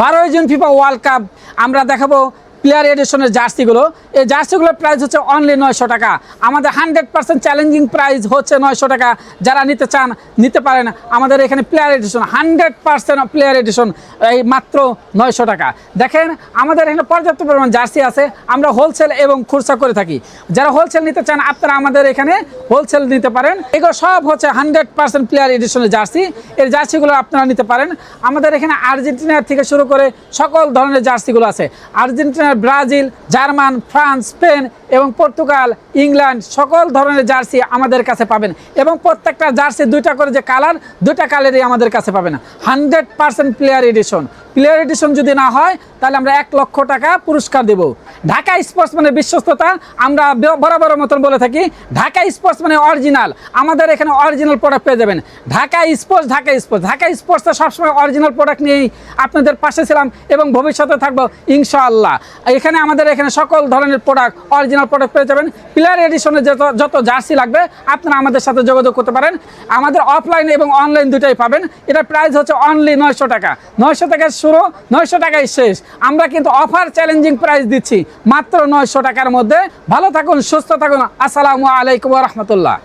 12 June FIFA world cup আমরা দেখাবো player এডিশনের জার্সিগুলো। এই জার্সিগুলোর প্রাইস হচ্ছে অনলি 900 টাকা। আমাদের 100% চ্যালেঞ্জিং প্রাইস হচ্ছে 900 টাকা। যারা নিতে চান নিতে পারেন। আমাদের এখানে প্লেয়ার এডিশন 100% প্লেয়ার এডিশন এই মাত্র 900 টাকা। দেখেন আমাদের এখানে পর্যাপ্ত পরিমাণ জার্সি আছে। আমরা হোলসেল এবং খুচরা করে থাকি। যারা হোলসেল নিতে চান আপনারা আমাদের এখানে হোলসেল নিতে পারেন। এগুলো সব হচ্ছে 100% প্লেয়ার এডিশনের জার্সি। এই জার্সিগুলো আপনারা নিতে পারেন। আমাদের এখানে আর্জেন্টিনার থেকে শুরু করে সকল ধরনের জার্সিগুলো আছে। Argentina, Brazil, German, France, Spain এবং পর্তুগাল, ইংল্যান্ড সকল ধরনের জার্সি আমাদের কাছে পাবেন এবং প্রত্যেকটা জার্সি দুইটা করে যে কালার, দুইটা কালারই আমাদের কাছে পাবেন। 100% প্লেয়ার এডিশন। প্লেয়ার এডিশন যদি না হয় তাহলে আমরা 1 লক্ষ টাকা পুরস্কার দেব। ঢাকা স্পোর্টস মানে বিশ্বস্ততা। আমরা বরাবর মতন বলে থাকি ঢাকা স্পোর্টস মানে অরিজিনাল। আমাদের এখানে অরিজিনাল প্রোডাক্ট পেয়ে যাবেন। ঢাকা স্পোর্টস, ঢাকা স্পোর্টস, ঢাকা স্পোর্টসে সবসময় অরিজিনাল প্রোডাক্ট নিয়েই আপনাদের পাশে ছিলাম এবং ভবিষ্যতে থাকবো ইনশাআল্লাহ। এখানে আমাদের এখানে সকল ধরনের প্রোডাক্ট, অরিজিনাল প্রোডাক্ট পেয়ে যাবেন। প্লেয়ার এডিশনের যত জার্সি লাগবে আপনারা আমাদের সাথে যোগাযোগ করতে পারেন। আমাদের অফলাইন এবং অনলাইন দুটাই পাবেন। এটার প্রাইস হচ্ছে অনলি 900 টাকা। 900 টাকা শুরু, 900 টাকায় শেষ। আমরা কিন্তু অফার চ্যালেঞ্জিং প্রাইস দিচ্ছি মাত্র 900 টাকার মধ্যে। ভালো থাকুন, সুস্থ থাকুন। আসসালামু আলাইকুম ওয়া রাহমাতুল্লাহ।